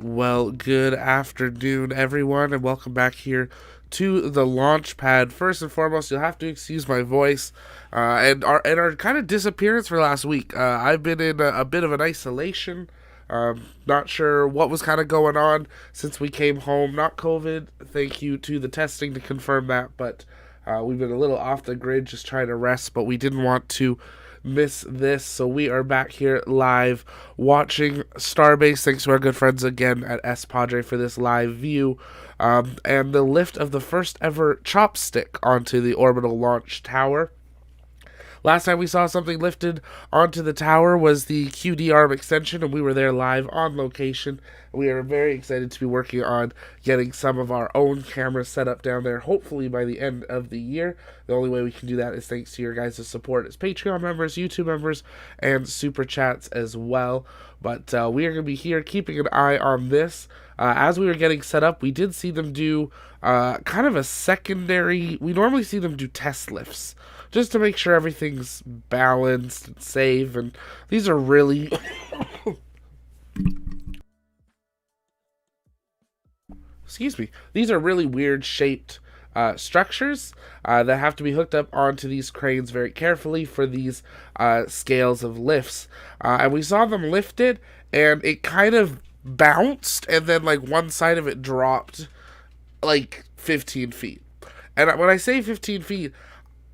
Well, good afternoon, everyone, and welcome back here to the launch pad. First and foremost, you'll have to excuse my voice and our kind of disappearance for last week. I've been in a bit of an isolation. Not sure what was kind of going on since we came home. Not COVID. Thank you to the testing to confirm that, but we've been a little off the grid, just trying to rest. But we didn't want to miss this, so we are back here live watching Starbase. Thanks to our good friends again at S Padre for this live view, and the lift of the first ever Chopstick onto the orbital launch tower. Last time we saw something lifted onto the tower was the QD arm extension, and we were there live on location. We are very excited to be working on getting some of our own cameras set up down there, hopefully by the end of the year. The only way we can do that is thanks to your guys' support as Patreon members, YouTube members, and Super Chats as well. But we are going to be here keeping an eye on this. As we were getting set up, we did see them do kind of a secondary. We normally see them do test lifts just to make sure everything's balanced and safe. And these are really excuse me, these are really weird shaped structures that have to be hooked up onto these cranes very carefully for these scales of lifts. And we saw them lifted, and it kind of bounced, and then like one side of it dropped like 15 feet. And when I say 15 feet,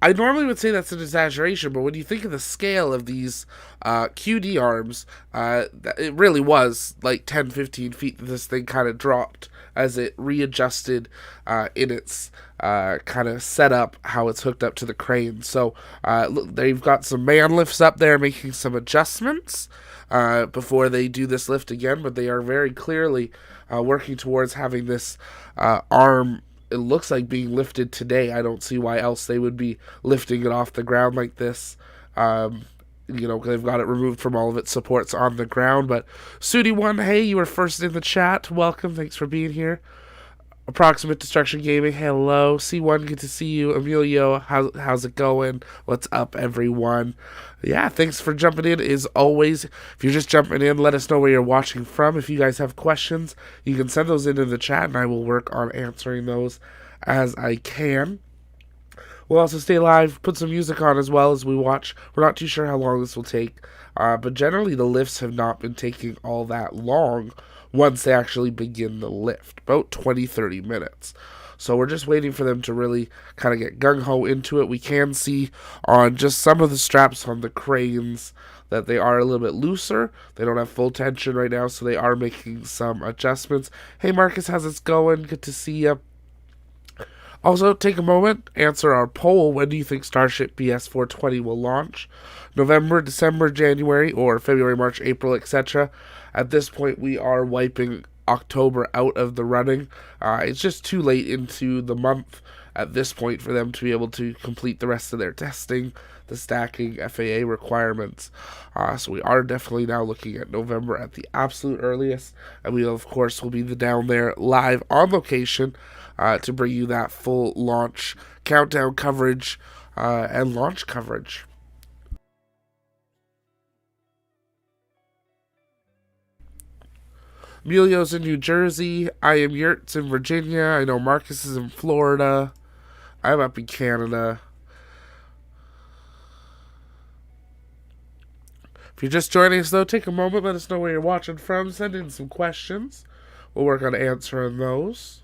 I normally would say that's an exaggeration, but when you think of the scale of these QD arms, it really was like 10, 15 feet that this thing kind of dropped as it readjusted in its kind of setup, how it's hooked up to the crane. So they've got some man lifts up there making some adjustments before they do this lift again, but they are very clearly working towards having this arm, it looks like, being lifted today. I don't see why else they would be lifting it off the ground like this. They've got it removed from all of its supports on the ground. But Sudi1, hey, you were first in the chat. Welcome. Thanks for being here. Approximate Destruction Gaming, hello. C1, good to see you. Emilio, how's it going? What's up, everyone? Yeah, thanks for jumping in, as always. If you're just jumping in, let us know where you're watching from. If you guys have questions, you can send those into the chat, and I will work on answering those as I can. We'll also stay live, put some music on as well as we watch. We're not too sure how long this will take, but generally the lifts have not been taking all that long once they actually begin the lift, about 20-30 minutes. So we're just waiting for them to really kind of get gung-ho into it. We can see on just some of the straps on the cranes that they are a little bit looser. They don't have full tension right now, so they are making some adjustments. Hey Marcus, how's it going? Good to see you. Also, take a moment, answer our poll. When do you think Starship BS420 will launch? November, December, January, or February, March, April, etc. At this point, we are wiping October out of the running. It's just too late into the month at this point for them to be able to complete the rest of their testing, the stacking, FAA requirements. So we are definitely now looking at November at the absolute earliest. And we, of course, will be down there live on location to bring you that full launch countdown coverage and launch coverage. Emilio's in New Jersey. I am Yurts in Virginia. I know Marcus is in Florida. I'm up in Canada. If you're just joining us, though, take a moment. Let us know where you're watching from. Send in some questions. We'll work on answering those.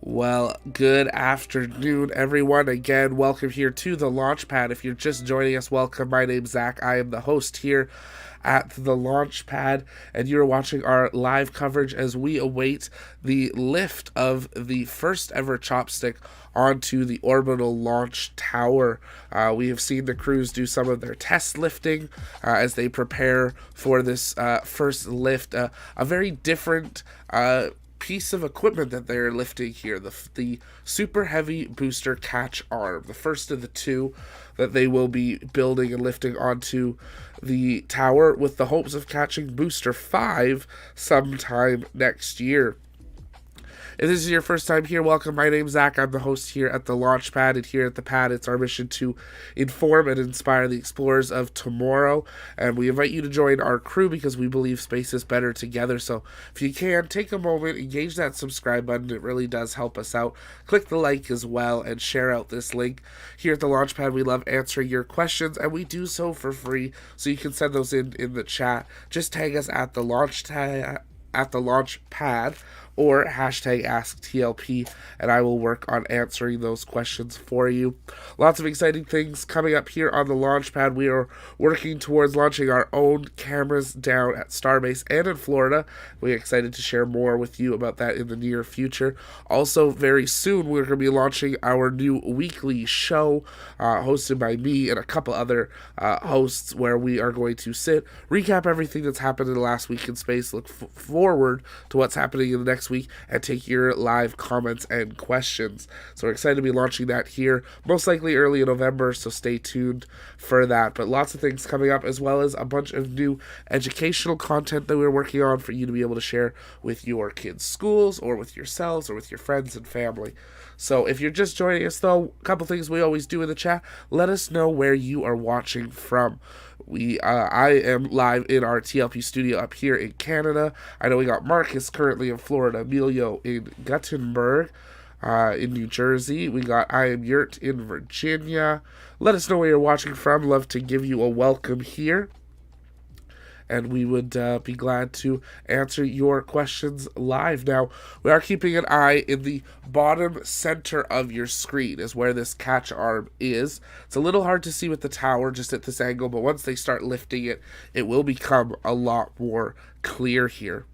Well, good afternoon, everyone. Again, welcome here to the launch pad. If you're just joining us, welcome. My name's Zach. I am the host here at the launch pad, and you're watching our live coverage as we await the lift of the first ever Chopstick onto the orbital launch tower. We have seen the crews do some of their test lifting as they prepare for this first lift. A very different piece of equipment that they're lifting here, the super heavy booster catch arm, the first of the two that they will be building and lifting onto the tower with the hopes of catching booster 5 sometime next year. If this is your first time here, welcome. My name's Zach. I'm the host here at the launch pad, and here at the pad, it's our mission to inform and inspire the explorers of tomorrow. And we invite you to join our crew because we believe space is better together. So if you can, take a moment, engage that subscribe button. It really does help us out. Click the like as well and share out this link. Here at the launch pad, we love answering your questions, and we do so for free. So you can send those in the chat. Just tag us at the launch pad or hashtag AskTLP, and I will work on answering those questions for you. Lots of exciting things coming up here on the launch pad. We are working towards launching our own cameras down at Starbase and in Florida. We're excited to share more with you about that in the near future. Also, very soon, we're going to be launching our new weekly show hosted by me and a couple other hosts, where we are going to sit, recap everything that's happened in the last week in space, look forward to what's happening in the next week, and take your live comments and questions. So we're excited to be launching that here, most likely early in November, so stay tuned for that. But lots of things coming up, as well as a bunch of new educational content that we're working on for you to be able to share with your kids' schools, or with yourselves, or with your friends and family. So if you're just joining us, though, a couple things we always do in the chat: let us know where you are watching from. I am live in our TLP studio up here in Canada. I know we got Marcus currently in Florida, Emilio in Guttenberg, in New Jersey. We got I am Yurt in Virginia. Let us know where you're watching from. Love to give you a welcome here, and we would be glad to answer your questions live. Now, we are keeping an eye in the bottom center of your screen is where this catch arm is. It's a little hard to see with the tower just at this angle, but once they start lifting it, it will become a lot more clear here.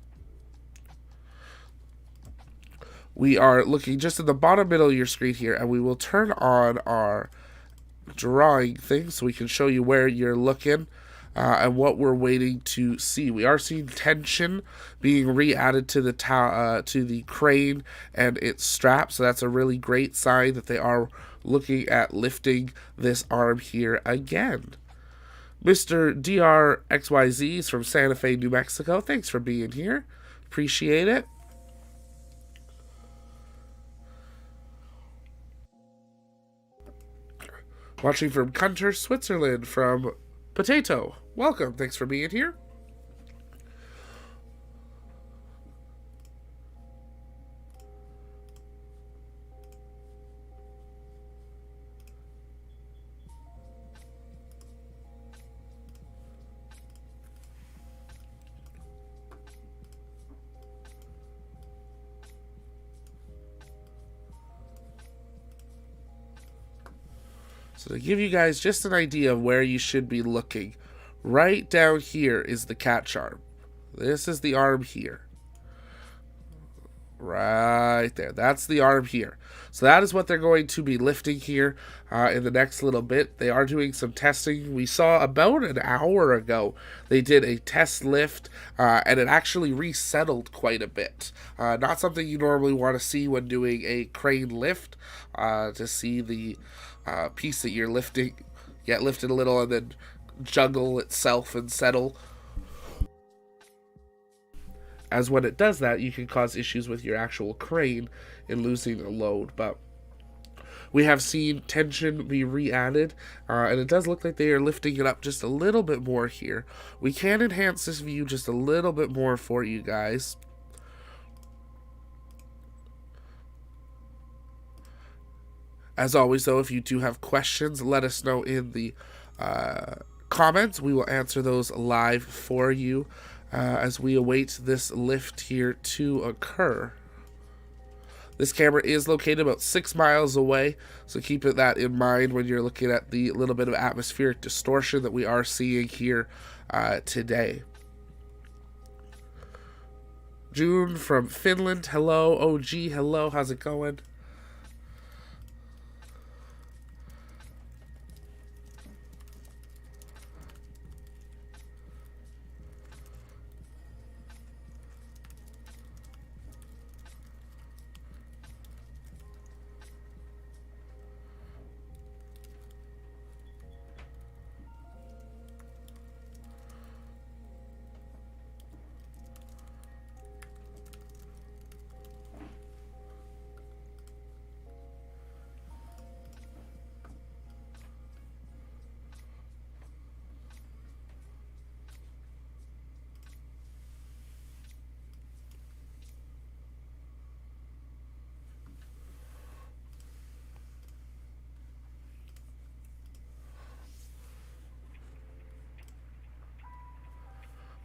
We are looking just in the bottom middle of your screen here, and we will turn on our drawing thing so we can show you where you're looking. And what we're waiting to see. We are seeing tension being re-added to the crane and its strap, so that's a really great sign that they are looking at lifting this arm here again. Mr. DRXYZ is from Santa Fe, New Mexico. Thanks for being here. Appreciate it. Watching from Kunter, Switzerland, from Potato. Welcome. Thanks for being here. So to give you guys just an idea of where you should be looking, right down here is the catch arm. This is the arm here. Right there. That's the arm here. So that is what they're going to be lifting here in the next little bit. They are doing some testing. We saw about an hour ago they did a test lift, and it actually resettled quite a bit. Not something you normally want to see when doing a crane lift, to see the piece that you're lifting get lifted a little and then juggle itself and settle. As when it does that, you can cause issues with your actual crane in losing a load. But we have seen tension be re-added, and it does look like they are lifting it up just a little bit more here. We can enhance this view just a little bit more for you guys. As always, though, if you do have questions, let us know in the comments. We will answer those live for you as we await this lift here to occur. This camera is located about 6 miles away, so keep that in mind when you're looking at the little bit of atmospheric distortion that we are seeing here today. June from Finland, hello. OG, hello, how's it going?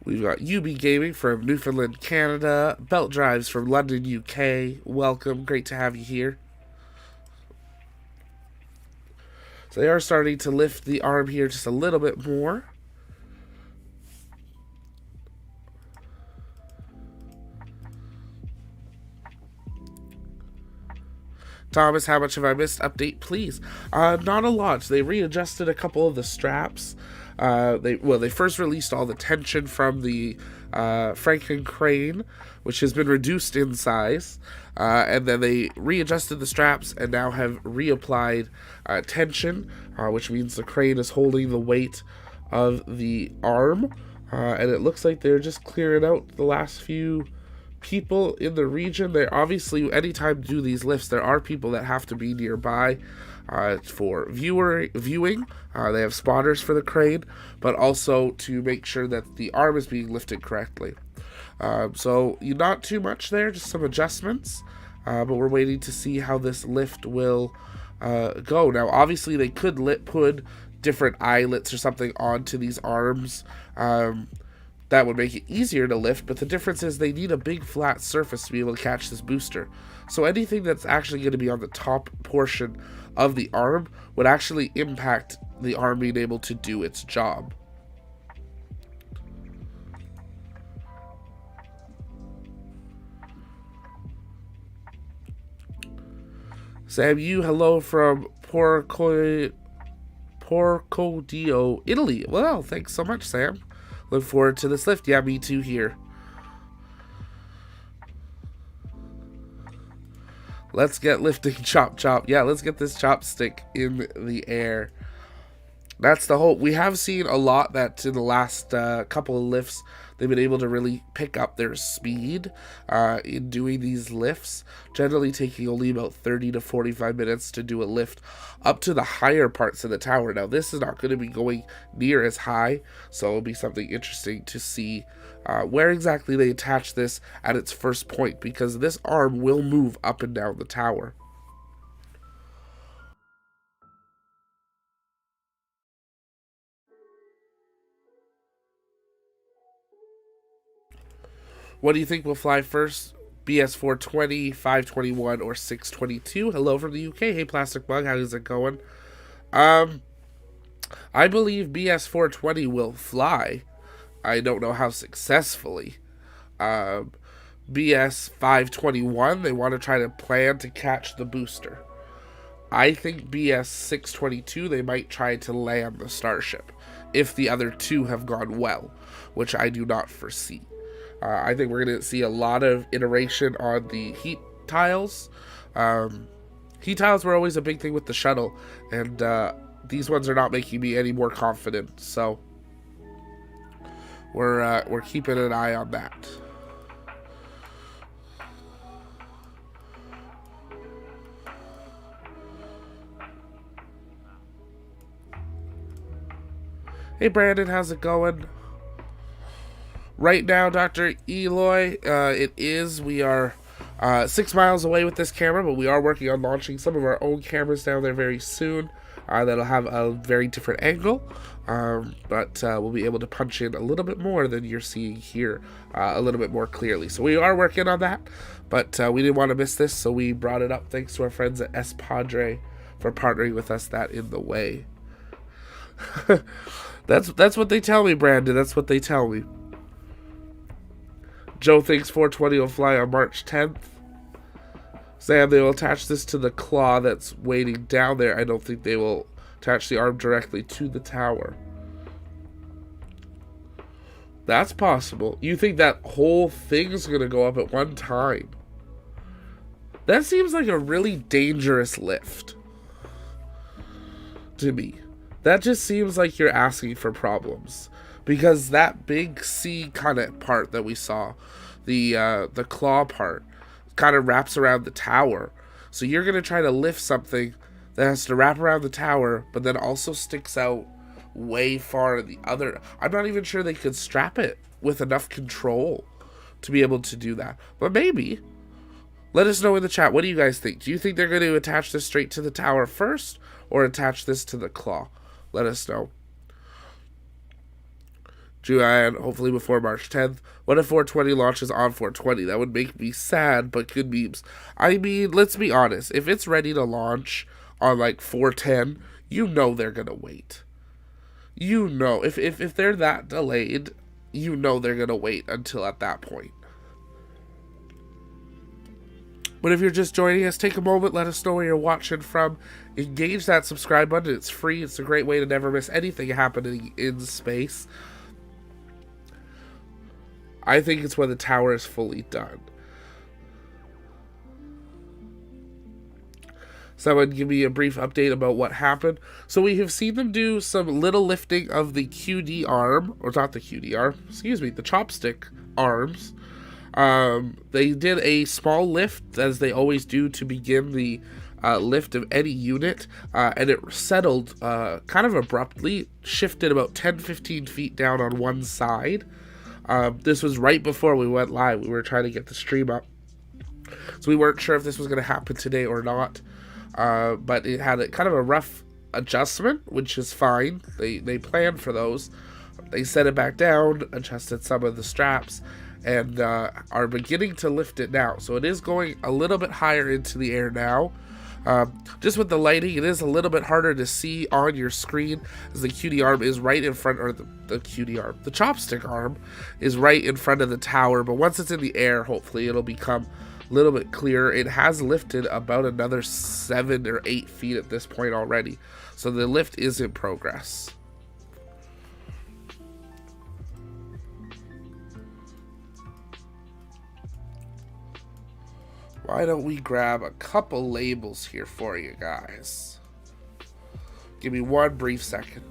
We've got UB Gaming from Newfoundland, Canada. Belt Drives from London, UK. Welcome. Great to have you here. So they are starting to lift the arm here just a little bit more. Thomas, how much have I missed? Update, please. Not a lot. They readjusted a couple of the straps. They first released all the tension from the Franklin crane, which has been reduced in size, and then they readjusted the straps and now have reapplied tension, which means the crane is holding the weight of the arm, and it looks like they're just clearing out the last few people in the region. They obviously, anytime you do these lifts, there are people that have to be nearby for viewing. They have spotters for the crane, but also to make sure that the arm is being lifted correctly. So not too much there, just some adjustments, but we're waiting to see how this lift will go. Now, obviously, they could put different eyelets or something onto these arms. That would make it easier to lift, but the difference is they need a big flat surface to be able to catch this booster. So anything that's actually going to be on the top portion of the arm would actually impact the arm being able to do its job. Sam, hello from Porco Dio, Italy. Well, thanks so much, Sam. Look forward to this lift. Yeah, me too here. Let's get lifting chop. Yeah, let's get this chopstick in the air. That's the hope. We have seen a lot that in the last couple of lifts, they've been able to really pick up their speed in doing these lifts, generally taking only about 30 to 45 minutes to do a lift up to the higher parts of the tower. Now, this is not going to be going near as high, so it'll be something interesting to see where exactly they attach this at its first point, because this arm will move up and down the tower. What do you think will fly first? BS 420, 521, or 622? Hello from the UK. Hey, Plastic Bug, how is it going? I believe BS 420 will fly. I don't know how successfully. BS 521, they want to try to plan to catch the booster. I think BS 622, they might try to land the Starship, if the other two have gone well, which I do not foresee. I think we're going to see a lot of iteration on the heat tiles. Heat tiles were always a big thing with the shuttle, and these ones are not making me any more confident. So we're keeping an eye on that. Hey Brandon, how's it going? Right now, Dr. Eloy, we are 6 miles away with this camera, but we are working on launching some of our own cameras down there very soon. that'll have a very different angle, but we'll be able to punch in a little bit more than you're seeing here, a little bit more clearly. So we are working on that, but we didn't want to miss this, so we brought it up. Thanks to our friends at S Padre for partnering with us that in the way. That's what they tell me, Brandon. That's what they tell me. Joe thinks 420 will fly on March 10th. Sam, they will attach this to the claw that's waiting down there. I don't think they will attach the arm directly to the tower. That's possible. You think that whole thing's going to go up at one time? That seems like a really dangerous lift to me. That just seems like you're asking for problems. Because that big C kind of part that we saw, the claw part, kind of wraps around the tower. So you're going to try to lift something that has to wrap around the tower, but then also sticks out way far the other. I'm not even sure they could strap it with enough control to be able to do that. But maybe. Let us know in the chat. What do you guys think? Do you think they're going to attach this straight to the tower first, or attach this to the claw? Let us know. Julian, hopefully before March 10th. What if 420 launches on 420? That would make me sad, but good memes. I mean, let's be honest. If it's ready to launch on like 410, you know they're going to wait. You know, if they're that delayed, you know they're going to wait until at that point. But if you're just joining us, take a moment, let us know where you're watching from. Engage that subscribe button. It's free. It's a great way to never miss anything happening in space. I think it's when the tower is fully done. Someone give me a brief update about what happened. So we have seen them do some little lifting of the QD arm, or not the QD arm, excuse me, the chopstick arms. They did a small lift, as they always do, to begin the lift of any unit, and it settled kind of abruptly, shifted about 10-15 feet down on one side. This was right before we went live. We were trying to get the stream up, so we weren't sure if this was going to happen today or not, but it had kind of a rough adjustment, which is fine. They planned for those. They set it back down, adjusted some of the straps, and are beginning to lift it now. So it is going a little bit higher into the air now. Just with the lighting, it is a little bit harder to see on your screen, as the QD arm is right in front, or the QD arm, the chopstick arm is right in front of the tower. But once it's in the air, hopefully it'll become a little bit clearer. It has lifted about another 7 or 8 feet at this point already, so the lift is in progress. Why don't we grab a couple labels here for you guys? Give me one brief second.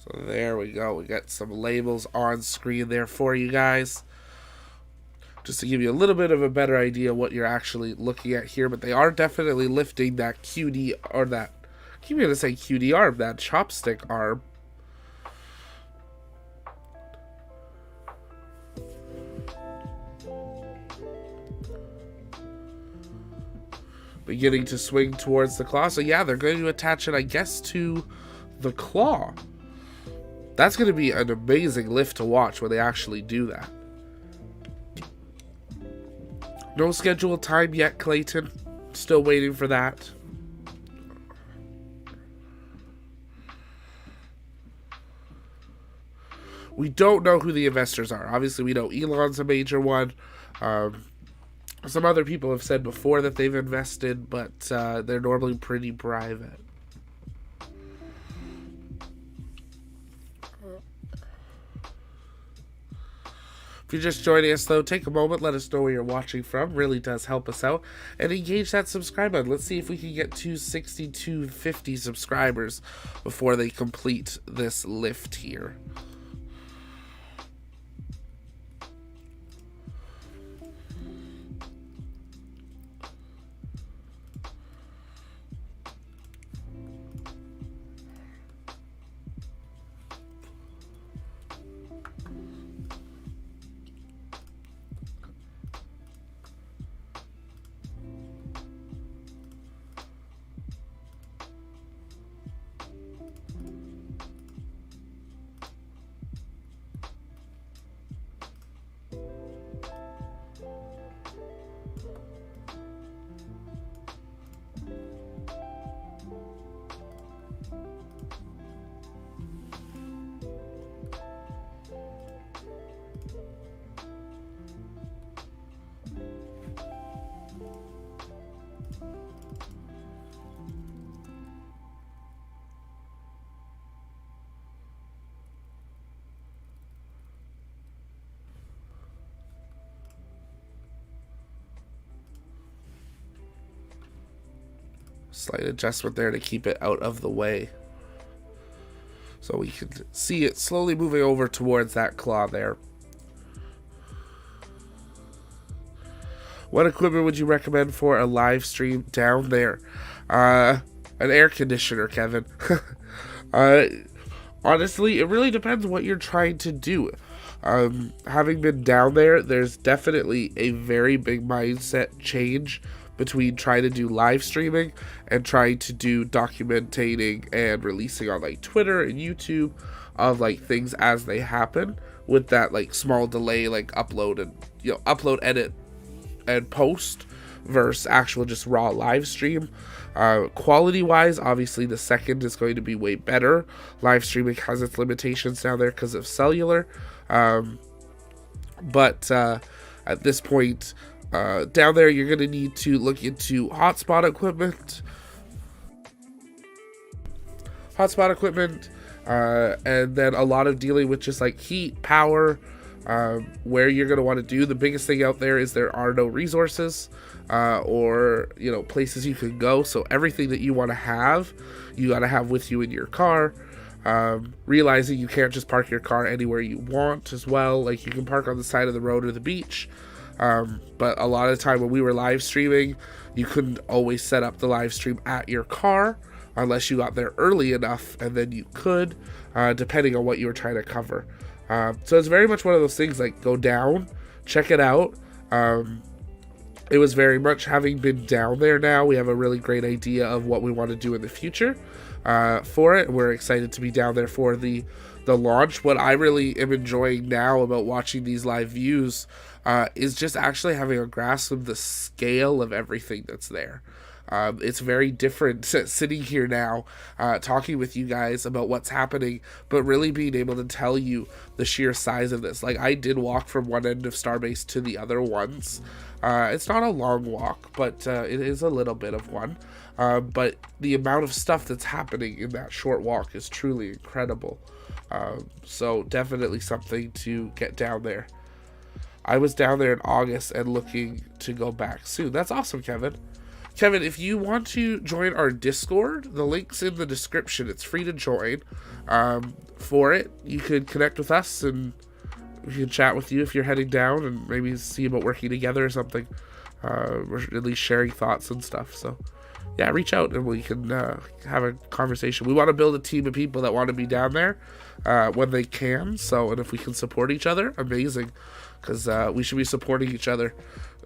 So there we go. We got some labels on screen there for you guys, just to give you a little bit of a better idea what you're actually looking at here. But they are definitely lifting that QD, or that, I keep going to say QD arm, that chopstick arm. Beginning to swing towards the claw. So yeah, they're going to attach it, I guess, to the claw. That's going to be an amazing lift to watch when they actually do that. No scheduled time yet, Clayton. Still waiting for that. We don't know who the investors are. Obviously, we know Elon's a major one. Some other people have said before that they've invested, but they're normally pretty private. If you're just joining us, though, take a moment, let us know where you're watching from. Really does help us out. And engage that subscribe button. Let's see if we can get 260, 250 subscribers before they complete this lift here. Slight adjustment there to keep it out of the way. So we can see it slowly moving over towards that claw there. What equipment would you recommend for a live stream down there? An air conditioner, Kevin. Honestly, it really depends what you're trying to do. Having been down there, there's definitely a very big mindset change between trying to do live streaming and trying to do documenting and releasing on like Twitter and YouTube of like things as they happen, with that like small delay, like upload and upload, edit and post versus actual just raw live stream. Quality wise, obviously the second is going to be way better. Live streaming has its limitations down there because of cellular, but at this point, down there, you're going to need to look into hotspot equipment. And then a lot of dealing with just like heat, power, where you're going to want to do. The biggest thing out there is there are no resources or places you can go. So everything that you want to have, you got to have with you in your car. Realizing you can't just park your car anywhere you want as well. Like you can park on the side of the road or the beach. But a lot of the time when we were live streaming, you couldn't always set up the live stream at your car unless you got there early enough, and then you could, depending on what you were trying to cover. So it's very much one of those things, like go down, check it out. It was very much, having been down there now, we have a really great idea of what we want to do in the future for it. We're excited to be down there for the launch. What I really am enjoying now about watching these live views is just actually having a grasp of the scale of everything that's there. It's very different sitting here now, talking with you guys about what's happening, but really being able to tell you the sheer size of this. Like, I did walk from one end of Starbase to the other once. It's not a long walk, but it is a little bit of one. But the amount of stuff that's happening in that short walk is truly incredible. So definitely something to get down there. I was down there in August and looking to go back soon. That's awesome, Kevin. Kevin, if you want to join our Discord, the link's in the description. It's free to join. For it, you could connect with us and we can chat with you if you're heading down and maybe see about working together or something. Or at least sharing thoughts and stuff. So, yeah, reach out and we can have a conversation. We want to build a team of people that want to be down there when they can. So, and if we can support each other, amazing. Because we should be supporting each other,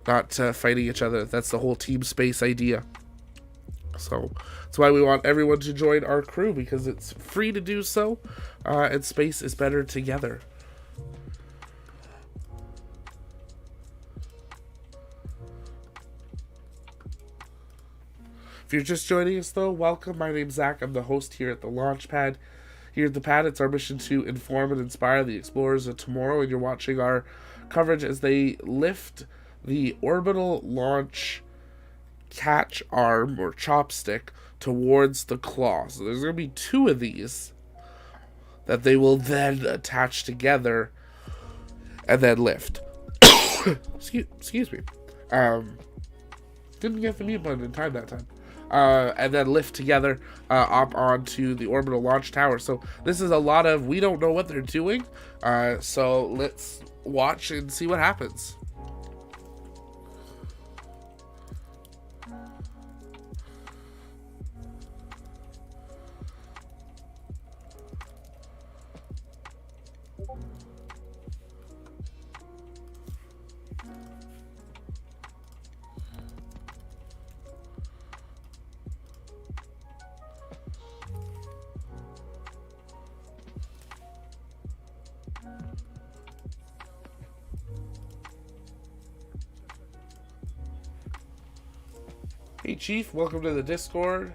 not fighting each other. That's the whole team space idea. So that's why we want everyone to join our crew, because it's free to do so, and space is better together. If you're just joining us, though, welcome. My name's Zach. I'm the host here at the launch pad. Here at the pad, it's our mission to inform and inspire the explorers of tomorrow, and you're watching our coverage as they lift the orbital launch catch arm or chopstick towards the claw. So there's going to be 2 of these that they will then attach together and then lift. excuse me. Didn't get the mute button in time that time. And then lift together up onto the orbital launch tower. So this is a lot of, we don't know what they're doing. So let's watch and see what happens. Hey Chief, welcome to the Discord.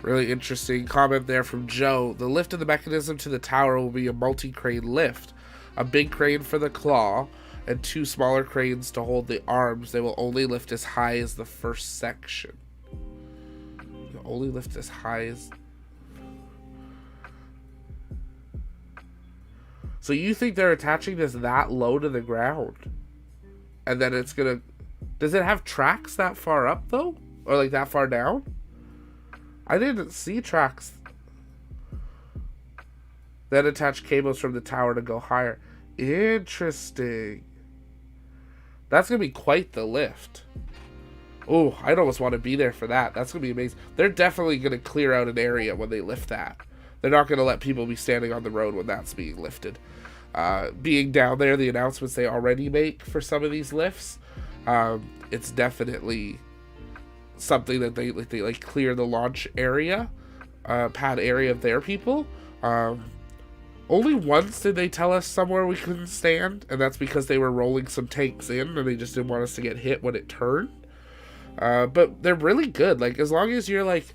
Really interesting comment there from Joe. The lift of the mechanism to the tower will be a multi-crane lift. A big crane for the claw and 2 smaller cranes to hold the arms. They will only lift as high as the first section. They'll only lift as high as... So you think they're attaching this that low to the ground? And then it's gonna... Does it have tracks that far up, though? Or, like, that far down? I didn't see tracks that attach cables from the tower to go higher. Interesting. That's going to be quite the lift. Oh, I'd almost want to be there for that. That's going to be amazing. They're definitely going to clear out an area when they lift that. They're not going to let people be standing on the road when that's being lifted. Being down there, the announcements they already make for some of these lifts, it's definitely something that they like clear the launch area, pad area of their people. Only once did they tell us somewhere we couldn't stand, and that's because they were rolling some tanks in and they just didn't want us to get hit when it turned. But they're really good. Like, as long as you're like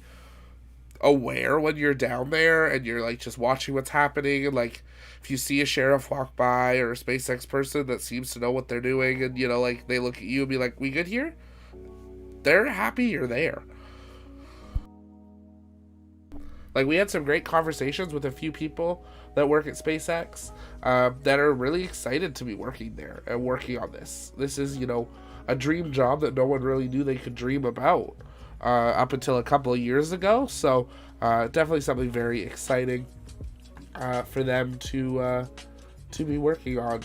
aware when you're down there and you're like just watching what's happening, and like if you see a sheriff walk by or a SpaceX person that seems to know what they're doing, and you know, like they look at you and be like, "We good here?" They're happy you're there. Like, we had some great conversations with a few people that work at SpaceX that are really excited to be working there and working on this. This is, you know, a dream job that no one really knew they could dream about up until a couple of years ago. So definitely something very exciting for them to be working on.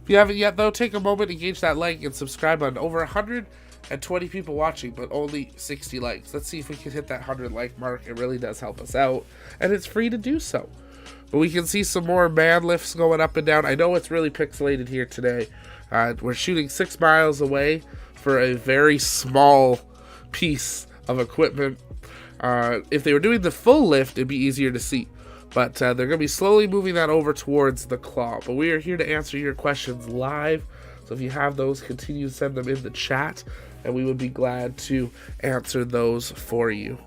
If you haven't yet, though, take a moment, engage that like, and subscribe on over 120 people watching, but only 60 likes. Let's see if we can hit that 100 like mark. It really does help us out, and it's free to do so. But we can see some more man lifts going up and down. I know it's really pixelated here today. We're shooting 6 miles away for a very small piece of equipment. If they were doing the full lift, it'd be easier to see. But they're going to be slowly moving that over towards the claw. But we are here to answer your questions live. So if you have those, continue to send them in the chat, and we would be glad to answer those for you.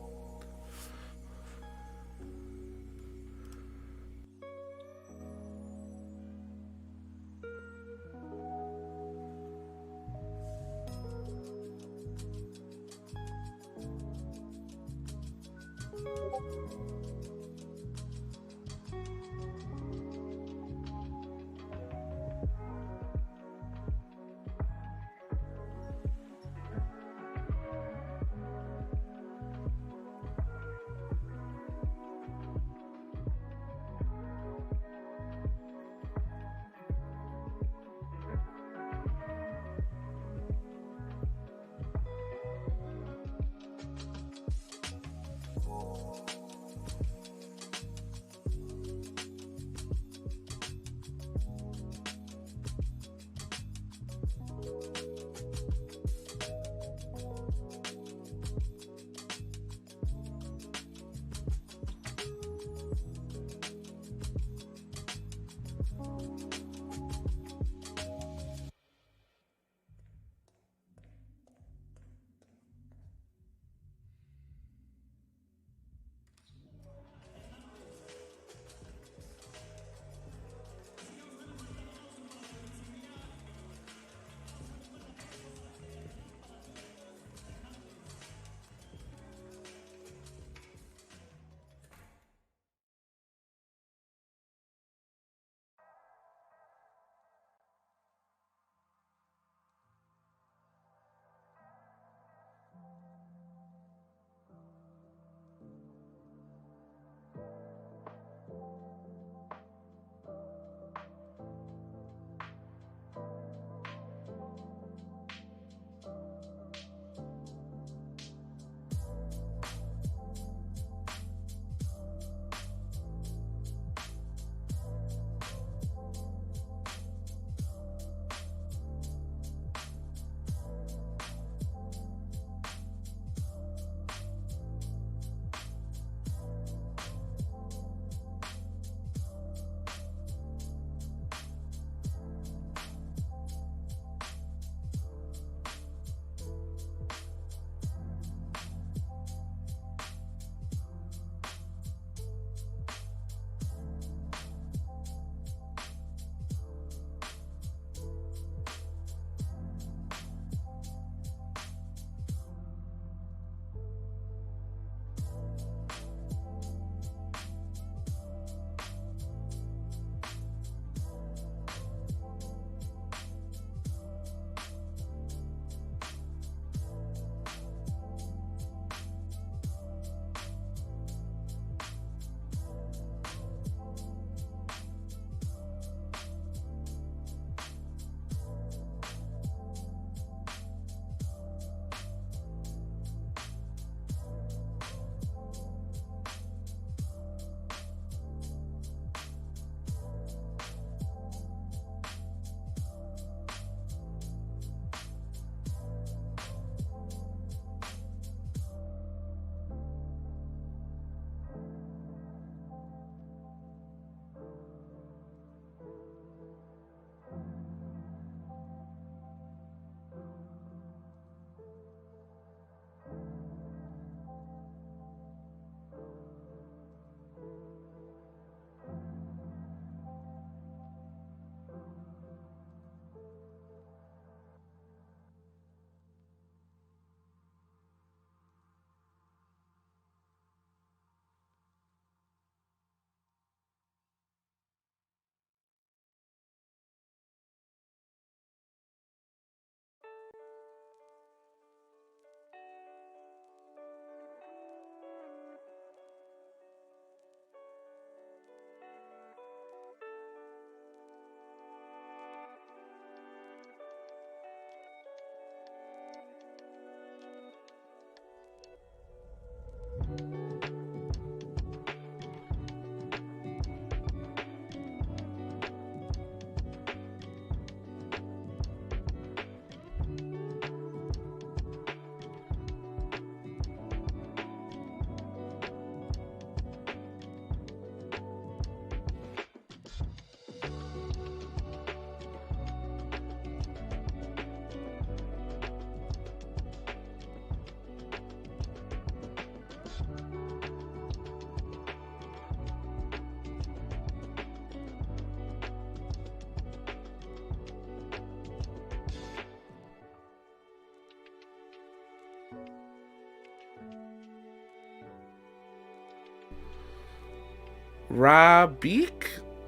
Rabik?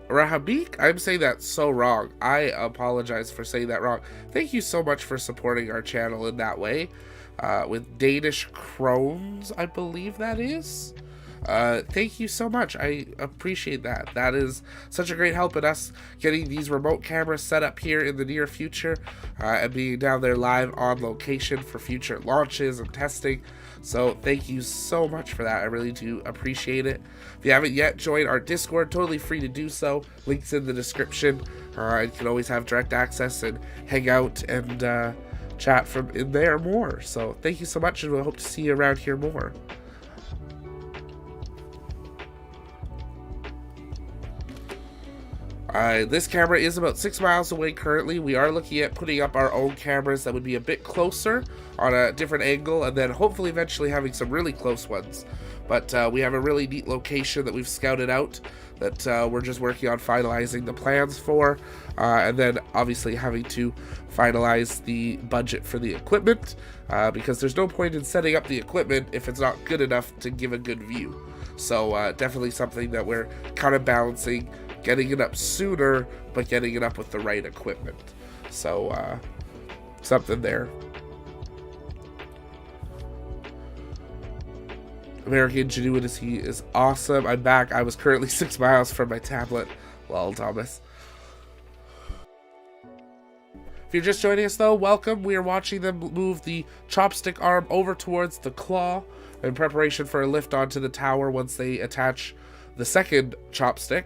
Rahabik? I'm saying that so wrong. I apologize for saying that wrong. Thank you so much for supporting our channel in that way. With Danish Crones, I believe that is. Thank you so much. I appreciate that. That is such a great help in us getting these remote cameras set up here in the near future, and being down there live on location for future launches and testing. So thank you so much for that. I really do appreciate it. If you haven't yet joined our Discord, totally free to do so. Links in the description. You can always have direct access and hang out and chat from in there more. So thank you so much, and we'll hope to see you around here more. This camera is about 6 miles away currently. We are looking at putting up our own cameras that would be a bit closer on a different angle, and then hopefully eventually having some really close ones. But we have a really neat location that we've scouted out that we're just working on finalizing the plans for, and then obviously having to finalize the budget for the equipment, because there's no point in setting up the equipment if it's not good enough to give a good view. So definitely something that we're kind of balancing, getting it up sooner, but getting it up with the right equipment. So something there. American Ingenuity is awesome. I'm back. I was currently 6 miles from my tablet. Lol, Thomas. If you're just joining us though, welcome. We are watching them move the chopstick arm over towards the claw in preparation for a lift onto the tower once they attach the second chopstick.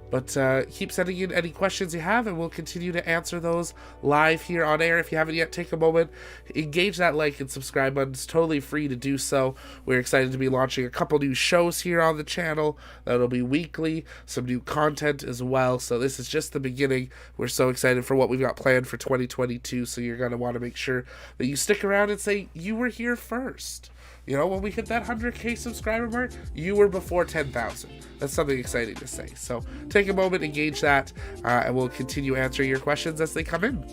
But keep sending in any questions you have, and we'll continue to answer those live here on air. If you haven't yet, take a moment, engage that like and subscribe button. It's totally free to do so. We're excited to be launching a couple new shows here on the channel that'll be weekly, some new content as well. So this is just the beginning. We're so excited for what we've got planned for 2022, so you're going to want to make sure that you stick around and say you were here first. You know, when we hit that 100K subscriber mark, you were before 10,000. That's something exciting to say. So take a moment, engage that, and we'll continue answering your questions as they come in.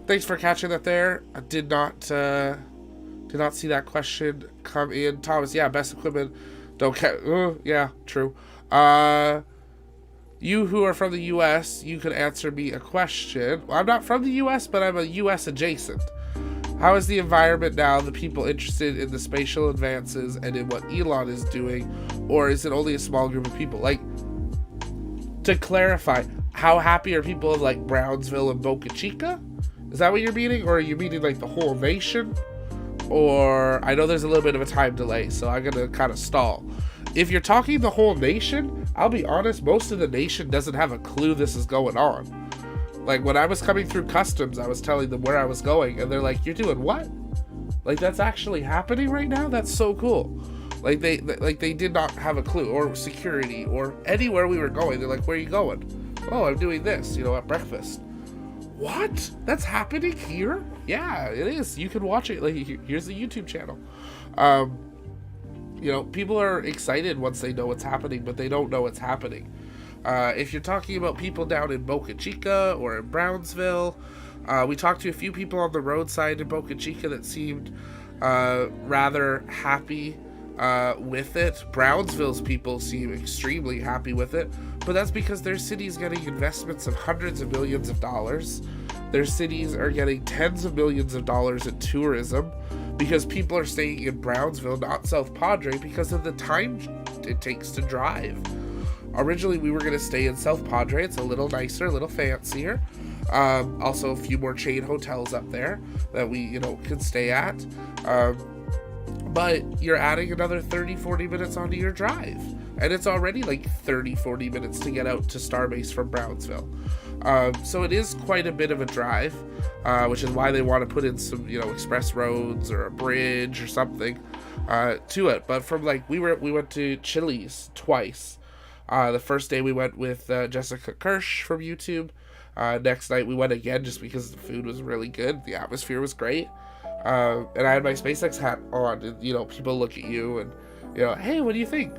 Thanks for catching that there. I did not see that question come in. Thomas, yeah, best equipment. Don't care. Yeah, true. You who are from the U.S., you could answer me a question. Well, I'm not from the U.S., but I'm a U.S. adjacent. How is the environment now, the people interested in the spatial advances and in what Elon is doing, or is it only a small group of people? Like, to clarify, how happy are people of, like, Brownsville and Boca Chica? Is that what you're meaning, or are you meaning, like, the whole nation? Or, I know there's a little bit of a time delay, so I'm gonna kind of stall. If you're talking the whole nation, I'll be honest, most of the nation doesn't have a clue this is going on. Like, when I was coming through customs, I was telling them where I was going, and they're like, you're doing what? Like, that's actually happening right now? That's so cool. Like, they did not have a clue, or security, or anywhere we were going. They're like, where are you going? Oh, I'm doing this, at breakfast. What? That's happening here? Yeah, it is. You can watch it. Like, here's the YouTube channel. People are excited once they know what's happening, but they don't know what's happening. If you're talking about people down in Boca Chica or in Brownsville, we talked to a few people on the roadside in Boca Chica that seemed rather happy with it. Brownsville's people seem extremely happy with it, but that's because their city's getting investments of hundreds of millions of dollars. Their cities are getting tens of millions of dollars in tourism because people are staying in Brownsville, not South Padre, because of the time it takes to drive. Originally, we were going to stay in South Padre. It's a little nicer, a little fancier. Also, a few more chain hotels up there that we, could stay at. But you're adding another 30, 40 minutes onto your drive. And it's already like 30, 40 minutes to get out to Starbase from Brownsville. So it is quite a bit of a drive, which is why they want to put in some, express roads or a bridge or something to it. But from we went to Chili's twice. The first day we went with Jessica Kirsch from YouTube. Next night we went again just because the food was really good. The atmosphere was great. And I had my SpaceX hat on, and, people look at you and, hey, what do you think?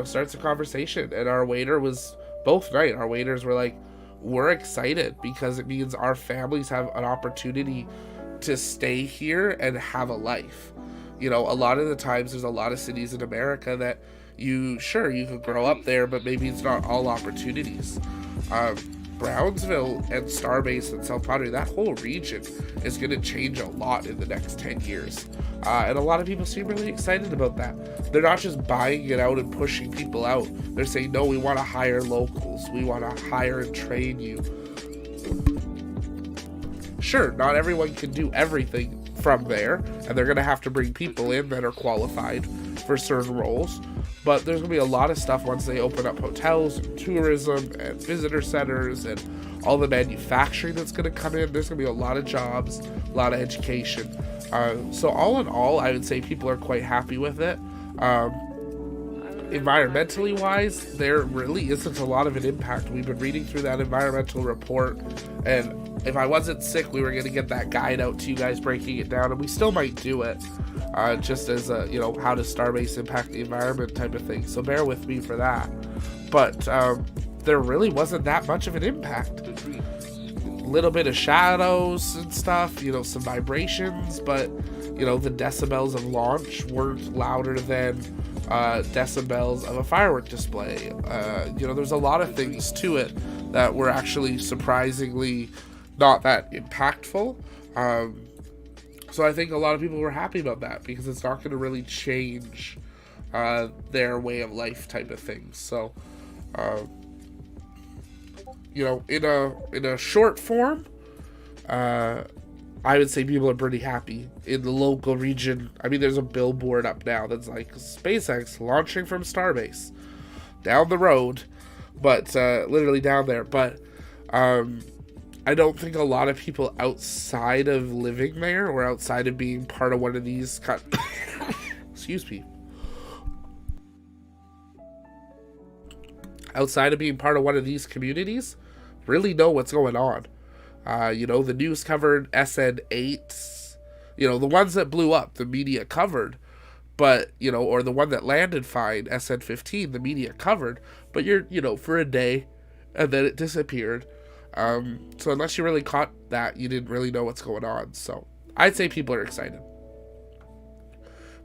Starts a conversation. And our waiter was, both night, our waiters were like, we're excited because it means our families have an opportunity to stay here and have a life. A lot of the times there's a lot of cities in America that you could grow up there, but maybe it's not all opportunities. Brownsville and Starbase and South Padre, that whole region is going to change a lot in the next 10 years. And a lot of people seem really excited about that. They're not just buying it out and pushing people out. They're saying, no, we want to hire locals. We want to hire and train you. Sure, not everyone can do everything from there, and they're going to have to bring people in that are qualified for certain roles. But there's going to be a lot of stuff once they open up hotels and tourism and visitor centers and all the manufacturing that's going to come in. There's going to be a lot of jobs, a lot of education. So all in all, I would say people are quite happy with it. Environmentally wise, there really isn't a lot of an impact. We've been reading through that environmental report, and if I wasn't sick, we were going to get that guide out to you guys breaking it down, and we still might do it. Just as a, how does Starbase impact the environment type of thing. So bear with me for that. But there really wasn't that much of an impact. A little bit of shadows and stuff, some vibrations, but, the decibels of launch weren't louder than decibels of a firework display. There's a lot of things to it that were actually surprisingly not that impactful. So I think a lot of people were happy about that because it's not going to really change their way of life type of thing. So, in a short form, I would say people are pretty happy in the local region. I mean, there's a billboard up now that's like SpaceX launching from Starbase down the road, but literally down there. But I don't think a lot of people outside of living there or outside of being part of one of these excuse me. Outside of being part of one of these communities really know what's going on. The news covered SN8, the ones that blew up, the media covered, but, or the one that landed fine, SN15, the media covered, but you're, for a day, and then it disappeared. So unless you really caught that, you didn't really know what's going on. So I'd say people are excited.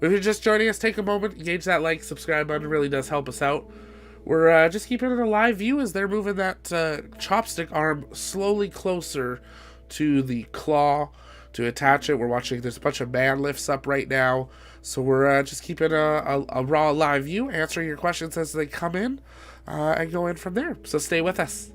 If you're just joining us, take a moment, engage that like, subscribe button. It really does help us out. We're just keeping it a live view as they're moving that chopstick arm slowly closer to the claw to attach it. We're watching, there's a bunch of man lifts up right now. So we're just keeping a raw live view, answering your questions as they come in, and go in from there. So stay with us.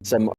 Some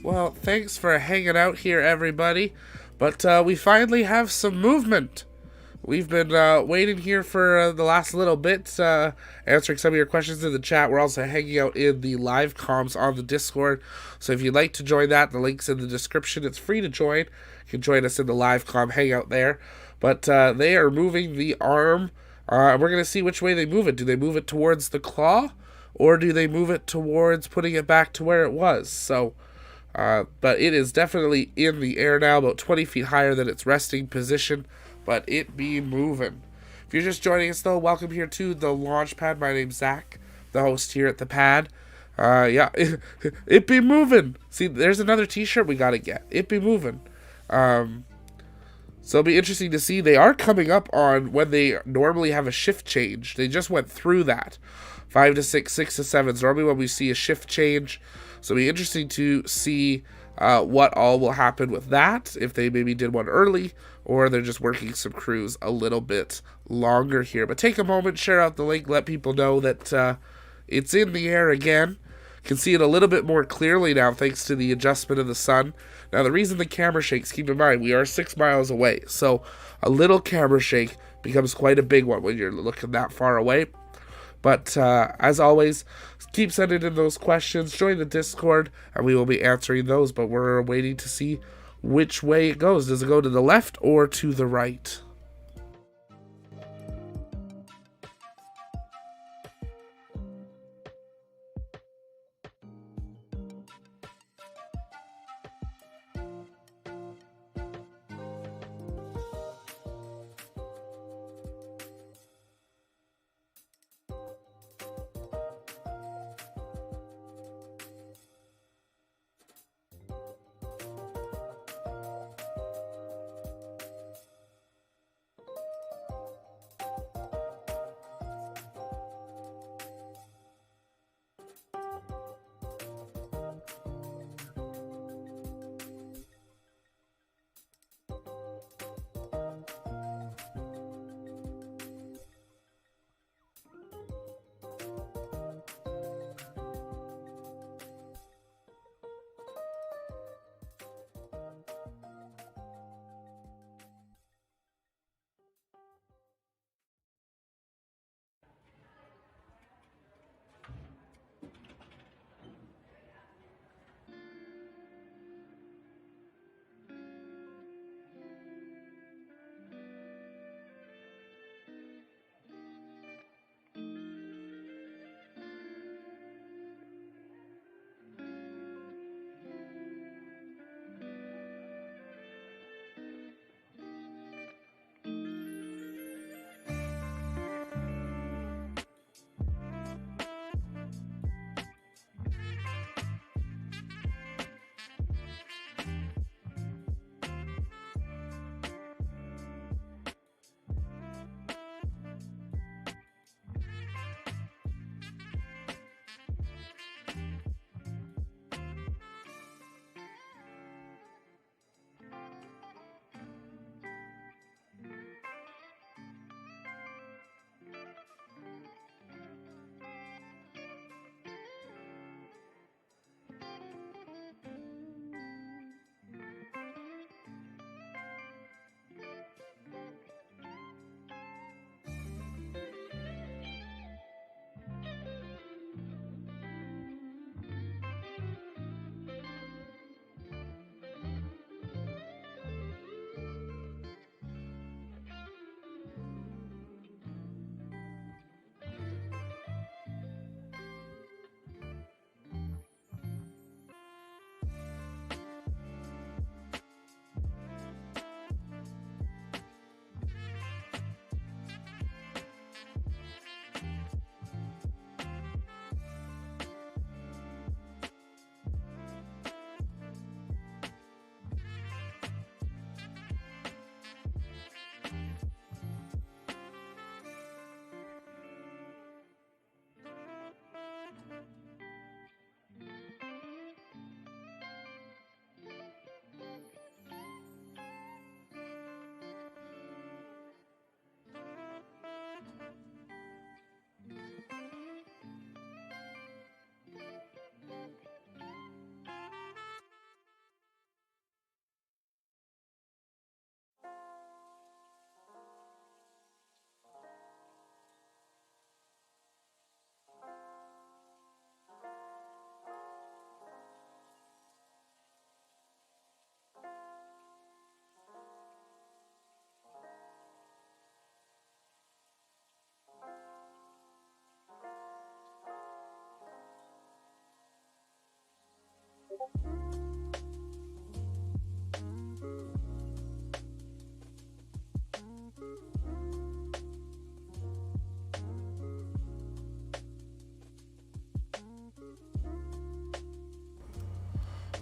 Well, thanks for hanging out here, everybody. But we finally have some movement. We've been waiting here for the last little bit, answering some of your questions in the chat. We're also hanging out in the live comms on the Discord. So if you'd like to join that, the link's in the description. It's free to join. You can join us in the live comm hangout there. But they are moving the arm. We're going to see which way they move it. Do they move it towards the claw? Or do they move it towards putting it back to where it was? So... but it is definitely in the air now, about 20 feet higher than its resting position, but it be moving. If you're just joining us, though, welcome here to the launch pad. My name's Zach, the host here at the pad. Yeah, it be moving. See, there's another t-shirt we gotta get. It be moving. So it'll be interesting to see. They are coming up on when they normally have a shift change. They just went through that. 5 to 6, 6 to 7 is normally when we see a shift change. So it'll be interesting to see what all will happen with that, if they maybe did one early, or they're just working some crews a little bit longer here. But take a moment, share out the link, let people know that it's in the air again. You can see it a little bit more clearly now thanks to the adjustment of the sun. Now, the reason the camera shakes, keep in mind, we are 6 miles away, so a little camera shake becomes quite a big one when you're looking that far away. But as always, keep sending in those questions, join the Discord, and we will be answering those. But we're waiting to see which way it goes. Does it go to the left or to the right?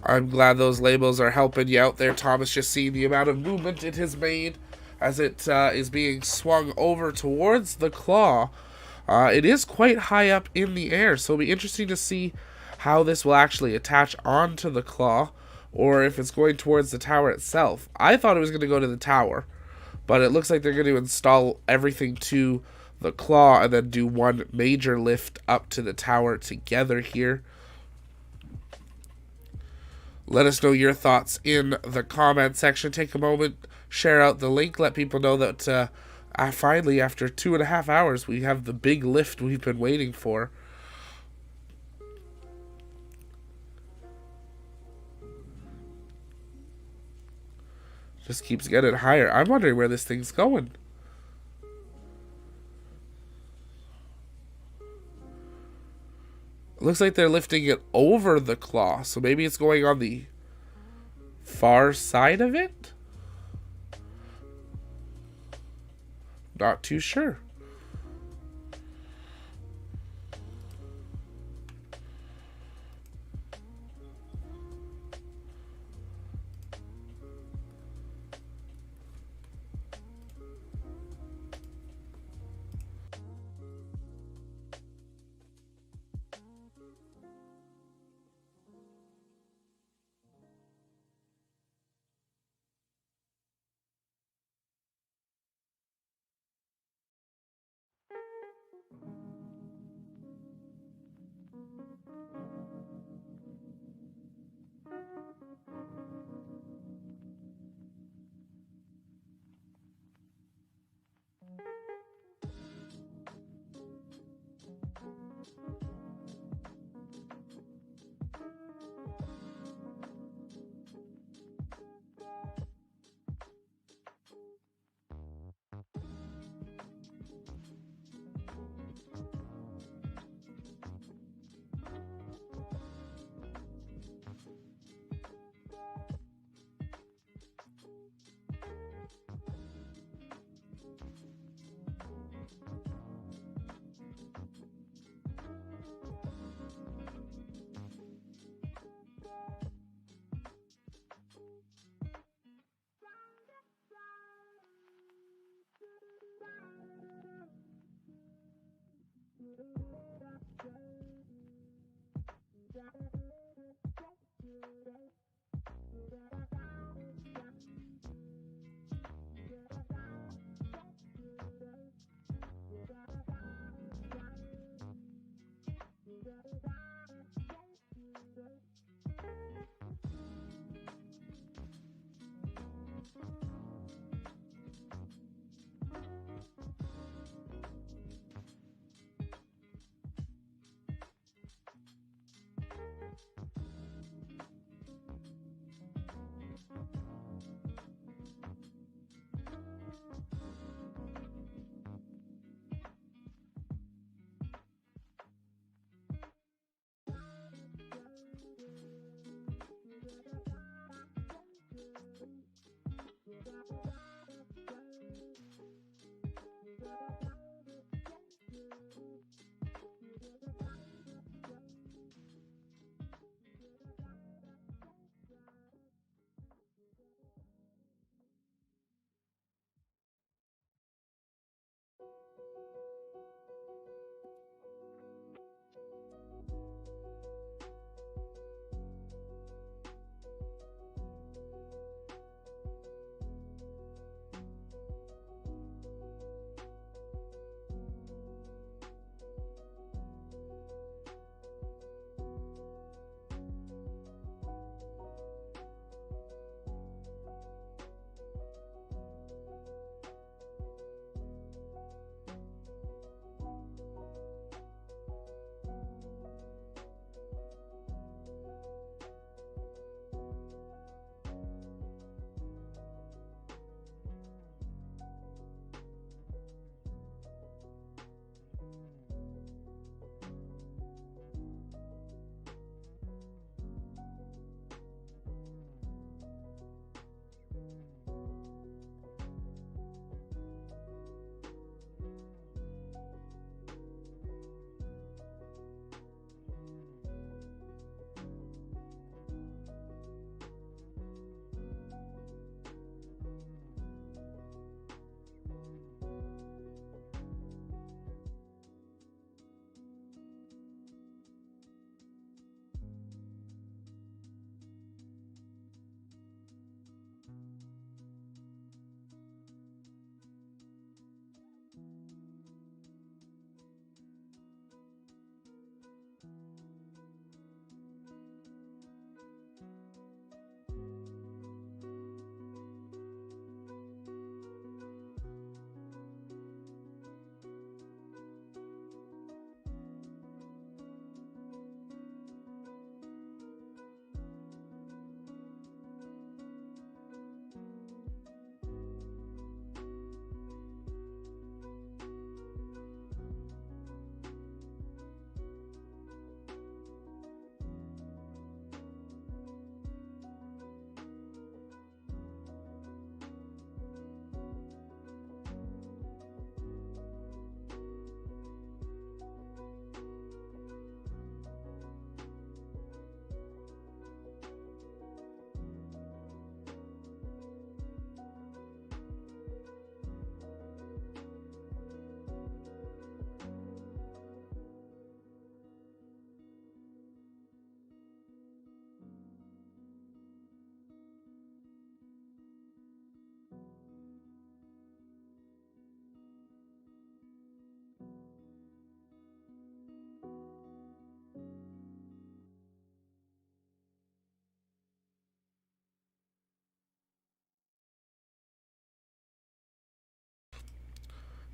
I'm glad those labels are helping you out there, Thomas. Just seeing the amount of movement it has made as it is being swung over towards the claw. It is quite high up in the air, so it'll be interesting to see how this will actually attach onto the claw or if it's going towards the tower itself. I thought it was going to go to the tower, but it looks like they're going to install everything to the claw and then do one major lift up to the tower together here. Let us know your thoughts in the comment section. Take a moment, share out the link, let people know that finally, after 2.5 hours, we have the big lift we've been waiting for. Just keeps getting higher. I'm wondering where this thing's going. It looks like they're lifting it over the claw, so maybe it's going on the far side of it? Not too sure.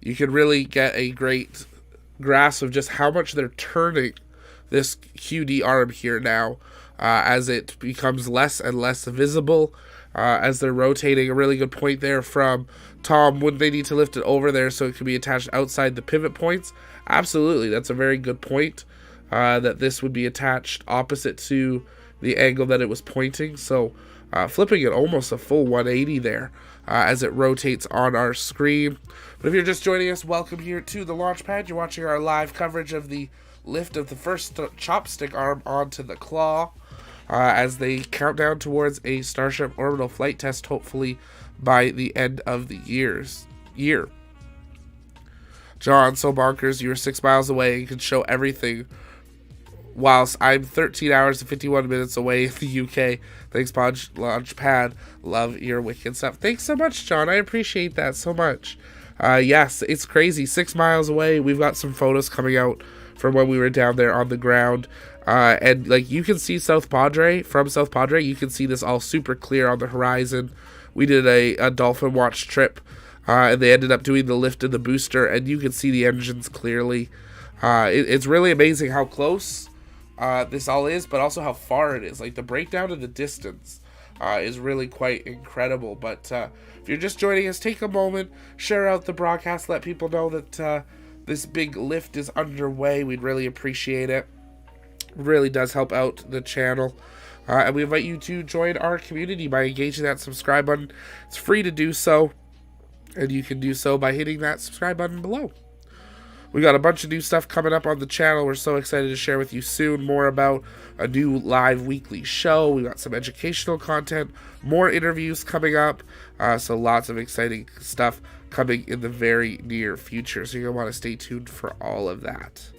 you can really get a great grasp of just how much they're turning this QD arm here now, as it becomes less and less visible, as they're rotating. A really good point there from Tom. Wouldn't they need to lift it over there so it can be attached outside the pivot points? Absolutely, that's a very good point, that this would be attached opposite to the angle that it was pointing. So flipping it almost a full 180 there, as it rotates on our screen. But if you're just joining us, welcome here to the launch pad. You're watching our live coverage of the lift of the first chopstick arm onto the claw, as they count down towards a Starship orbital flight test, hopefully by the end of the year. John, so bonkers, you were 6 miles away and could show everything, whilst I'm 13 hours and 51 minutes away in the UK. Thanks, Launchpad. Love your wicked stuff. Thanks so much, John. I appreciate that so much. Yes, it's crazy. 6 miles away. We've got some photos coming out from when we were down there on the ground. And like, you can see South Padre. From South Padre, you can see this all super clear on the horizon. We did a dolphin watch trip, and they ended up doing the lift of the booster, and you can see the engines clearly. It's really amazing how close this all is, but also how far it is. Like, the breakdown of the distance is really quite incredible. But if you're just joining us, take a moment, share out the broadcast, let people know that this big lift is underway. We'd really appreciate it. It really does help out the channel. And we invite you to join our community by engaging that subscribe button. It's free to do so, and you can do so by hitting that subscribe button below. We got a bunch of new stuff coming up on the channel. We're so excited to share with you soon more about a new live weekly show. We got some educational content, more interviews coming up, so lots of exciting stuff coming in the very near future. So you're going to want to stay tuned for all of that.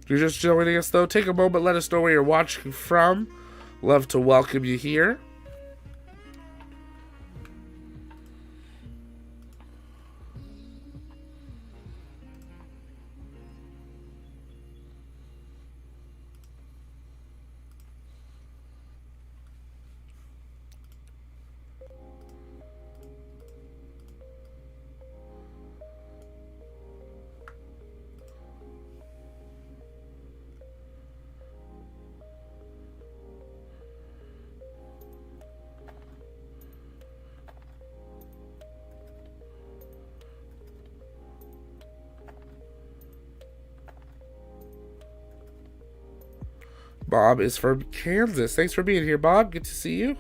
If you're just joining us, though, take a moment, let us know where you're watching from. Love to welcome you here. Bob is from Kansas. Thanks for being here, Bob. Good to see you.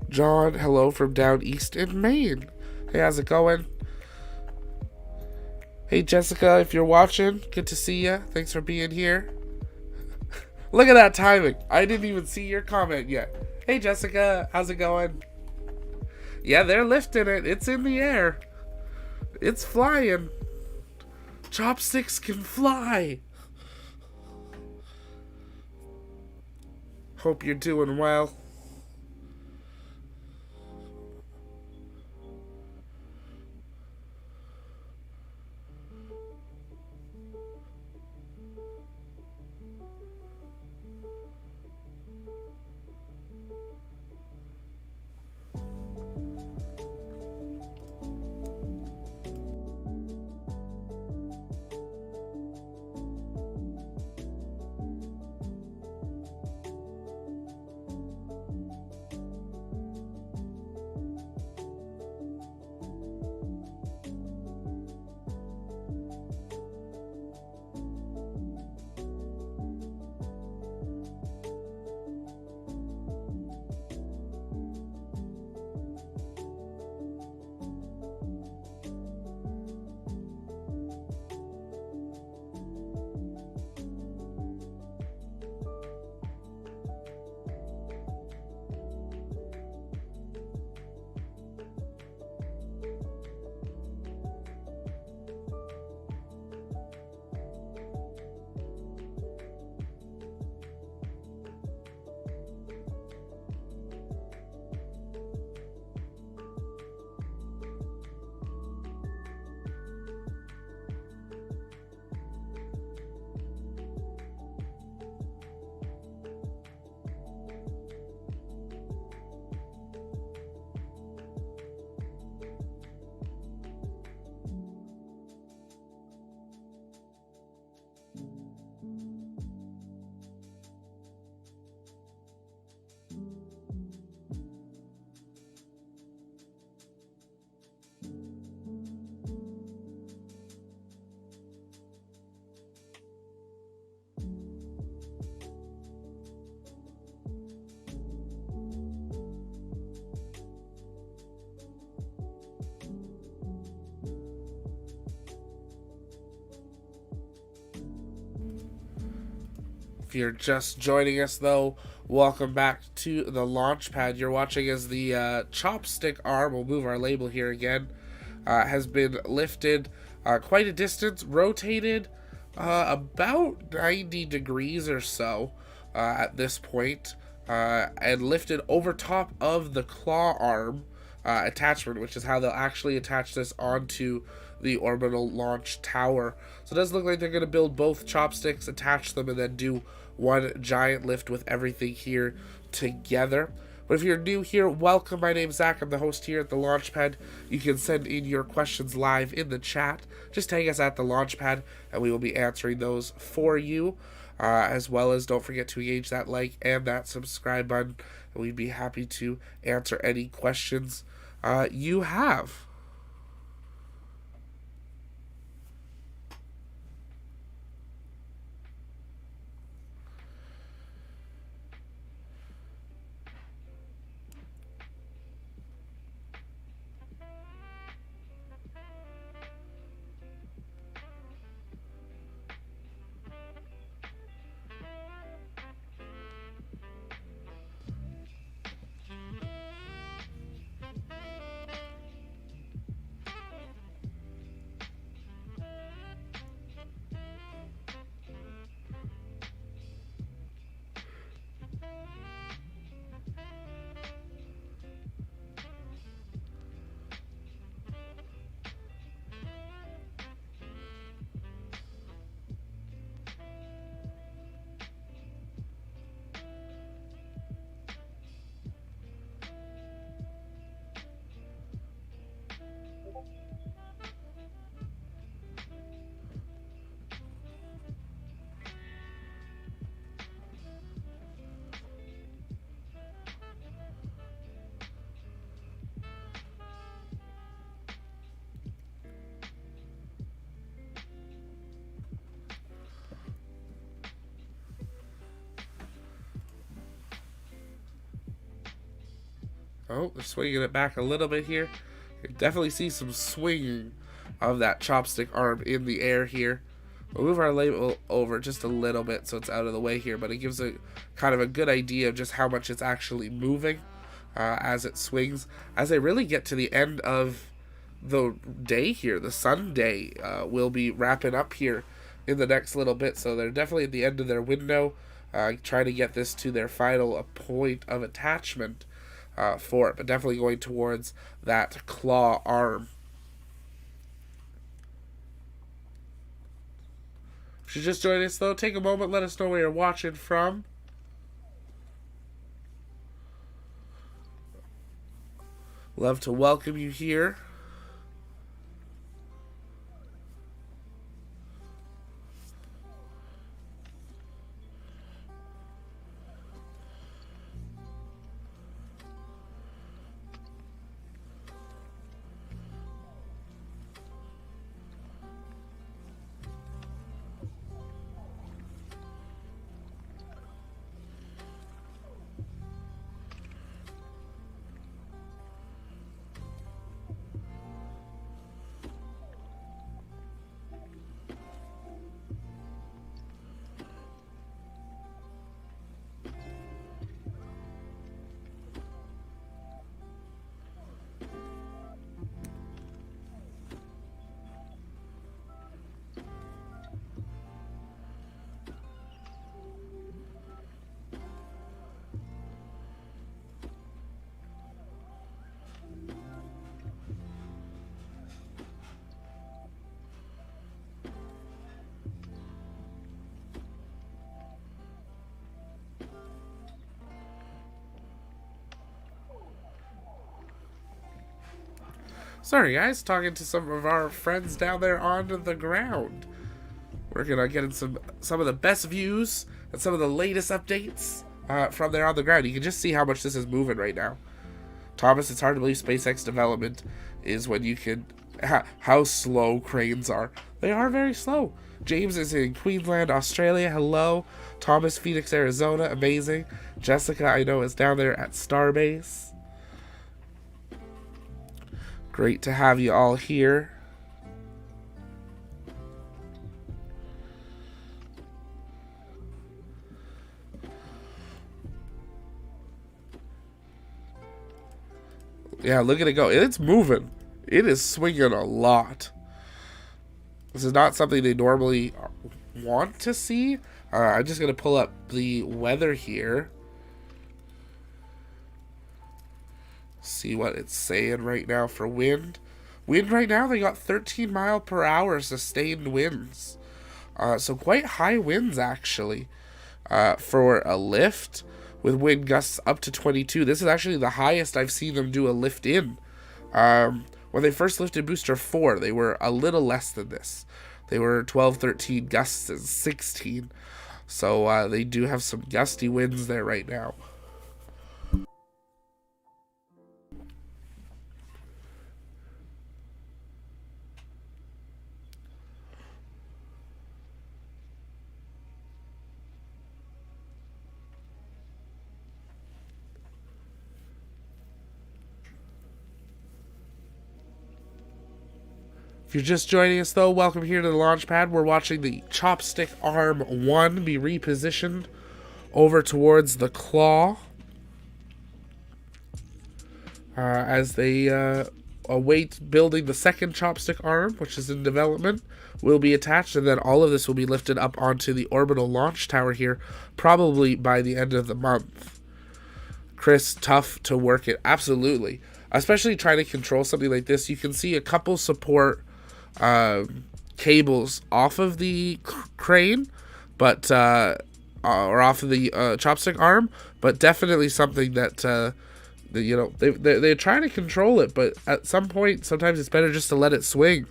John, hello from down east in Maine. Hey, how's it going? Hey, Jessica, if you're watching, good to see you. Thanks for being here. Look at that timing. I didn't even see your comment yet. Hey, Jessica, how's it going? Yeah, they're lifting it. It's in the air. It's flying. Chopsticks can fly. Hope you're doing well. If you're just joining us, though, welcome back to the launch pad. You're watching as the Chopstick arm, we'll move our label here again, has been lifted quite a distance, rotated about 90 degrees or so at this point, and lifted over top of the claw arm attachment, which is how they'll actually attach this onto the orbital launch tower. So it does look like they're going to build both chopsticks, attach them, and then do one giant lift with everything here together. But if you're new here, welcome. My name's Zach. I'm the host here at the Launchpad. You can send in your questions live in the chat. Just tag us at the Launchpad, and we will be answering those for you. As well as don't forget to engage that like and that subscribe button, and we'd be happy to answer any questions you have. Oh, they're swinging it back a little bit here. You can definitely see some swinging of that chopstick arm in the air here. We'll move our label over just a little bit so it's out of the way here, but it gives a kind of a good idea of just how much it's actually moving as it swings. As they really get to the end of the day here, the Sunday will be wrapping up here in the next little bit, so they're definitely at the end of their window, trying to get this to their final point of attachment for it, but definitely going towards that claw arm. If you just joined us, though, take a moment, let us know where you're watching from. Love to welcome you here. Sorry guys, talking to some of our friends down there on the ground. Working on getting some of the best views and some of the latest updates from there on the ground. You can just see how much this is moving right now. Thomas, it's hard to believe SpaceX development is when you can... how slow cranes are. They are very slow. James is in Queensland, Australia. Hello. Thomas, Phoenix, Arizona. Amazing. Jessica, I know, is down there at Starbase. Great to have you all here. Yeah, look at it go. It's moving. It is swinging a lot. This is not something they normally want to see. I'm just going to pull up the weather here. See what it's saying right now for wind. Wind right now, they got 13 mile per hour sustained winds. So quite high winds, actually, for a lift with wind gusts up to 22. This is actually the highest I've seen them do a lift in. When they first lifted Booster 4, they were a little less than this. They were 12, 13, gusts is 16. So they do have some gusty winds there right now. If you're just joining us, though, welcome here to the launch pad. We're watching the Chopstick Arm 1 be repositioned over towards the claw as they await building the second Chopstick Arm, which is in development, will be attached, and then all of this will be lifted up onto the orbital launch tower here, probably by the end of the month. Chris, tough to work it. Absolutely. Especially trying to control something like this. You can see a couple support cables off of the crane, but or off of the chopstick arm, but definitely something that you know, they're trying to control it, but at some point sometimes it's better just to let it swing.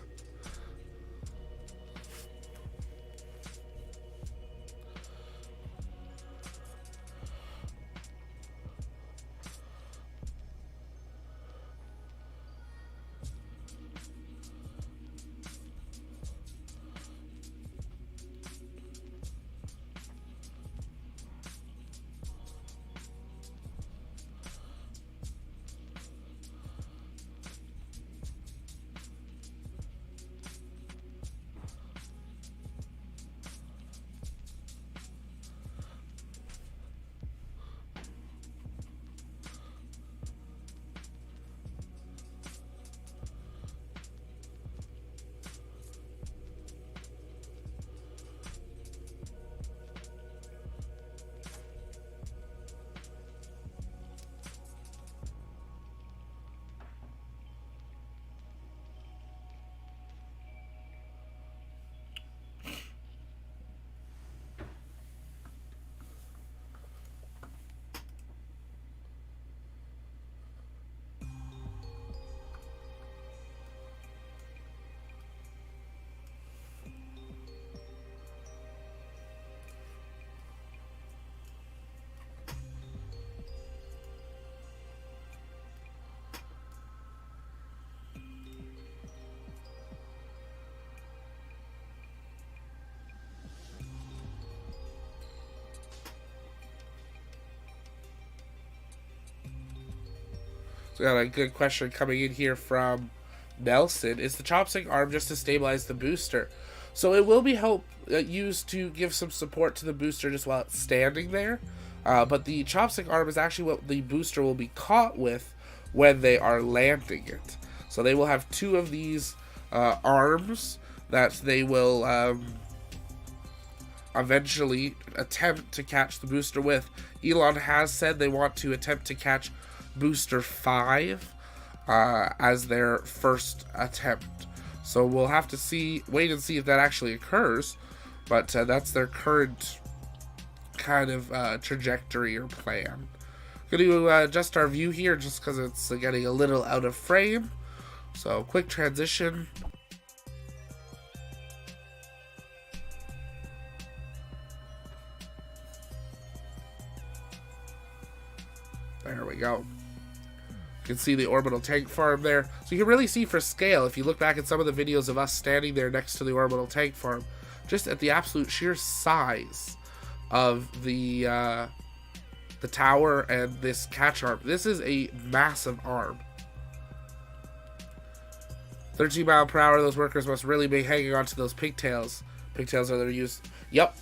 So got a good question coming in here from Nelson. Is the chopstick arm just to stabilize the booster? So it will be used to give some support to the booster just while it's standing there. But the chopstick arm is actually what the booster will be caught with when they are landing it. So they will have two of these arms that they will eventually attempt to catch the booster with. Elon has said they want to attempt to catch Booster 5 as their first attempt. So we'll have to wait and see if that actually occurs. But that's their current kind of trajectory or plan. Going to adjust our view here just because it's getting a little out of frame. So quick transition. There we go. You can see the orbital tank farm there. So you can really see for scale, if you look back at some of the videos of us standing there next to the orbital tank farm, just at the absolute sheer size of the tower and this catch arm. This is a massive arm. 13 mile per hour, those workers must really be hanging on to those pigtails. Pigtails are their use. Yep.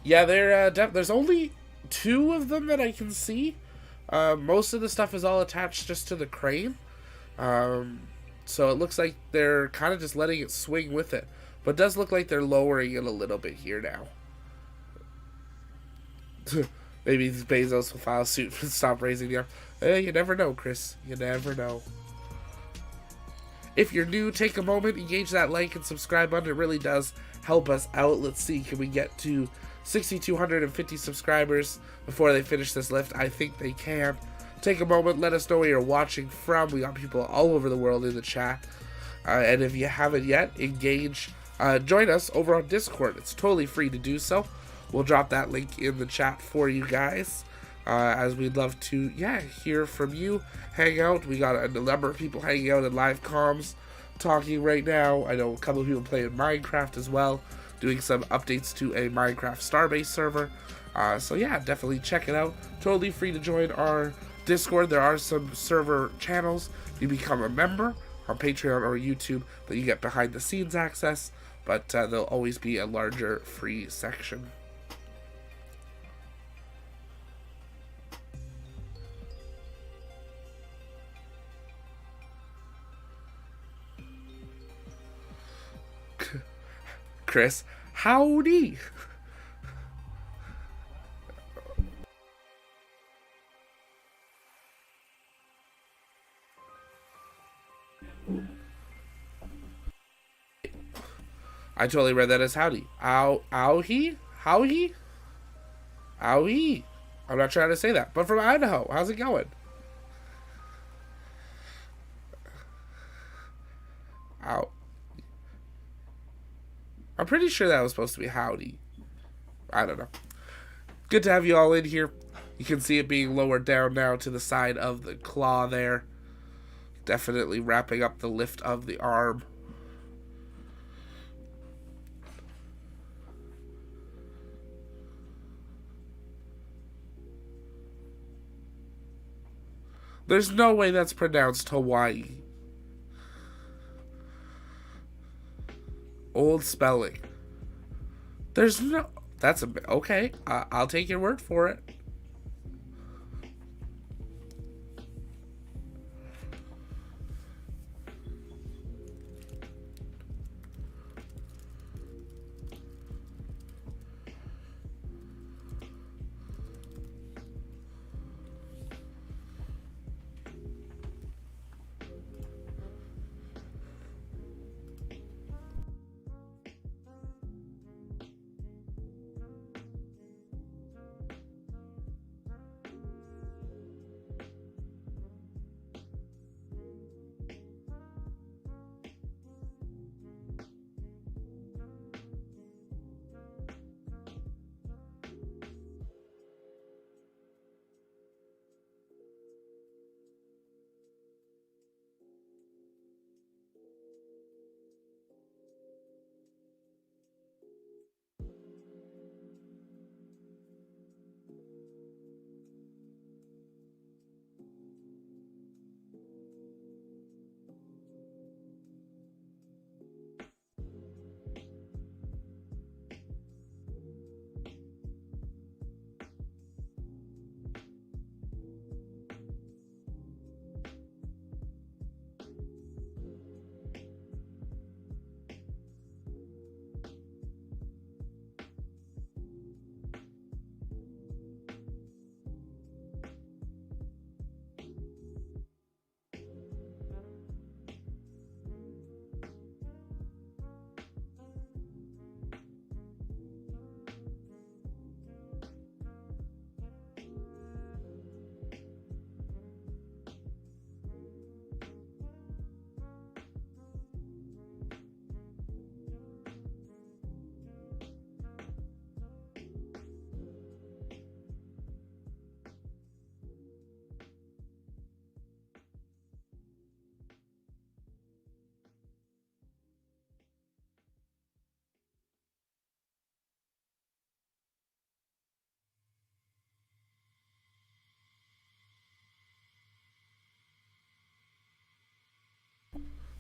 Yeah, there's only 2 of them that I can see. Most of the stuff is all attached just to the crane. Um, so it looks like they're kind of just letting it swing with it. But it does look like they're lowering it a little bit here now. Maybe Bezos will file suit for stop raising the arm. You never know, Chris. You never know. If you're new, take a moment, engage that like and subscribe button. It really does help us out. Let's see, can we get to 6,250 subscribers before they finish this lift? I think they can. Take a moment, let us know where you're watching from. We got people all over the world in the chat. And if you haven't yet, engage. Join us over on Discord. It's totally free to do so. We'll drop that link in the chat for you guys. As we'd love to, hear from you, hang out. We got a number of people hanging out in live comms, talking right now. I know a couple of people playing Minecraft as well, doing some updates to a Minecraft Starbase server. So yeah, definitely check it out. Totally free to join our Discord. There are some server channels. You become a member on Patreon or YouTube that you get behind the scenes access, but there'll always be a larger free section. Chris, howdy. I totally read that as howdy. Owie? Howie? Owie? I'm not trying to say that, but from Idaho. How's it going? Ow. I'm pretty sure that was supposed to be howdy. I don't know. Good to have you all in here. You can see it being lowered down now to the side of the claw there. Definitely wrapping up the lift of the arm. There's no way that's pronounced Hawaii. Old spelling. There's no... That's a... Okay, I'll take your word for it.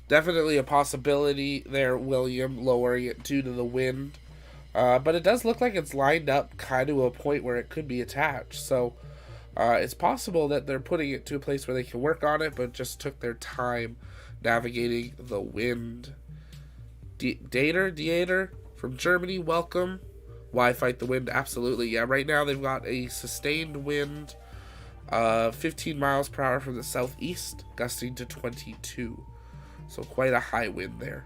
Definitely a possibility there, William, lowering it due to the wind. But it does look like it's lined up kind of a point where it could be attached. So It's possible that they're putting it to a place where they can work on it, but just took their time navigating the wind. Dater from Germany, welcome. Why fight the wind? Absolutely, yeah. Right now they've got a sustained wind, 15 miles per hour from the southeast, gusting to 22. So quite a high wind there.